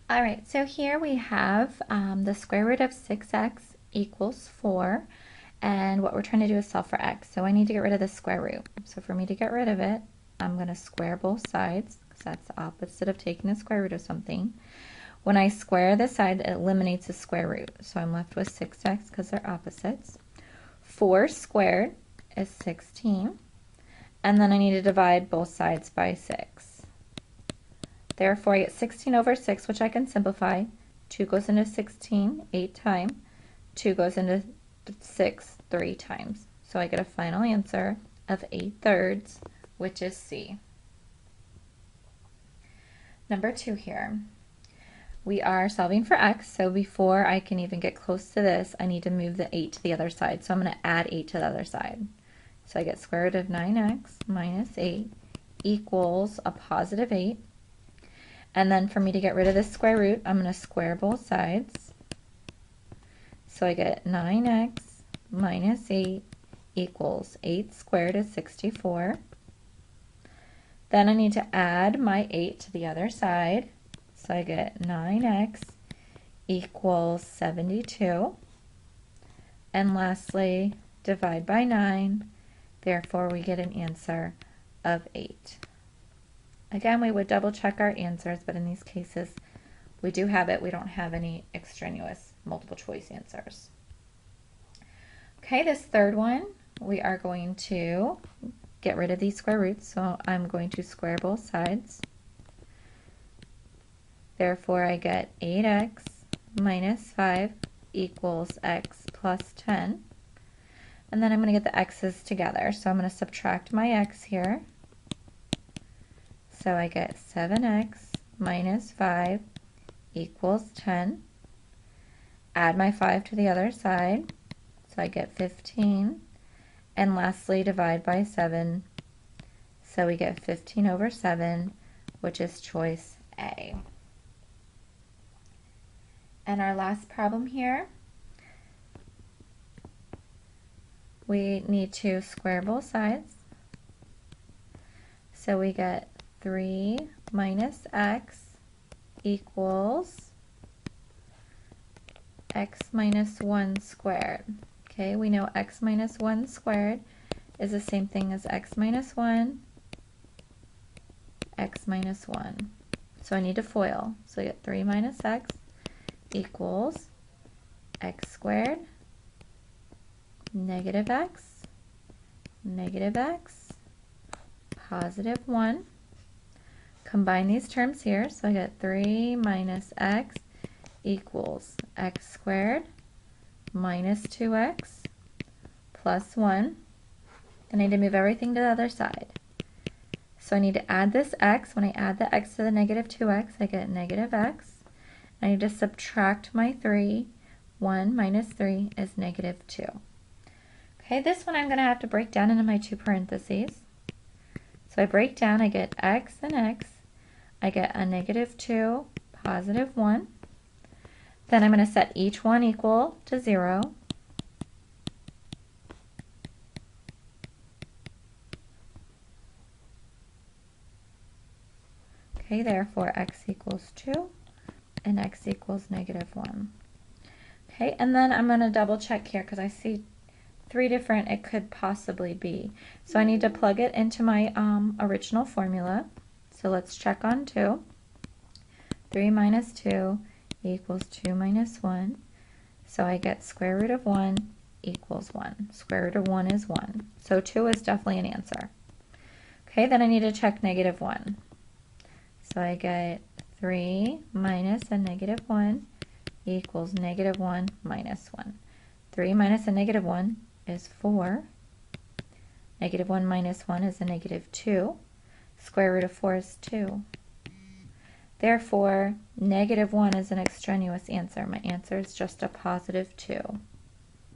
All right, so here we have the square root of 6x equals 4, and what we're trying to do is solve for x. So I need to get rid of the square root. So for me to get rid of it, I'm going to square both sides, because that's the opposite of taking the square root of something. When I square the side, it eliminates the square root. So I'm left with 6x because they're opposites. 4 squared is 16, and then I need to divide both sides by 6. Therefore, I get 16 over 6, which I can simplify. 2 goes into 16 8 times. 2 goes into 6 3 times. So I get a final answer of 8/3, which is C. Number 2 here. We are solving for x, so before I can even get close to this, I need to move the 8 to the other side. So I'm going to add 8 to the other side. So I get square root of 9x minus 8 equals a positive 8. And then for me to get rid of this square root, I'm going to square both sides. So I get 9x minus 8 equals 8 squared is 64. Then I need to add my 8 to the other side. So I get 9x equals 72. And lastly, divide by 9. Therefore, we get an answer of 8. Again, we would double check our answers, but in these cases, we do have it. We don't have any extraneous multiple choice answers. Okay, this third one, we are going to get rid of these square roots. So I'm going to square both sides. Therefore, I get 8x minus 5 equals x plus 10. And then I'm going to get the x's together. So I'm going to subtract my x here. So I get 7x minus 5 equals 10. Add my 5 to the other side. So I get 15. And lastly, divide by 7. So we get 15 over 7, which is choice A. And our last problem here, we need to square both sides. So we get 3 minus x equals x minus 1 squared. Okay, we know x minus 1 squared is the same thing as x minus 1, x minus 1. So I need to FOIL. So I get 3 minus x equals x squared, negative x, positive 1. Combine these terms here, so I get 3 minus x equals x squared minus 2x plus 1. I need to move everything to the other side. So I need to add this x. When I add the x to the negative 2x, I get negative x. I need to subtract my 3. 1 minus 3 is negative 2. Okay, this one I'm going to have to break down into my two parentheses. So I break down, I get x and x. I get a negative 2, positive 1. Then I'm going to set each one equal to 0. Okay, therefore x equals 2 and x equals negative 1. Okay, and then I'm going to double check here because I see 3 different it could possibly be. So I need to plug it into my original formula. So let's check on 2. 3 minus 2 equals 2 minus 1. So I get square root of 1 equals 1. Square root of 1 is 1. So 2 is definitely an answer. Okay, then I need to check negative 1. So I get 3 minus a negative 1 equals negative 1 minus 1. 3 minus a negative 1 is 4. Negative 1 minus 1 is a negative 2. Square root of 4 is 2. Therefore, negative 1 is an extraneous answer. My answer is just a positive 2.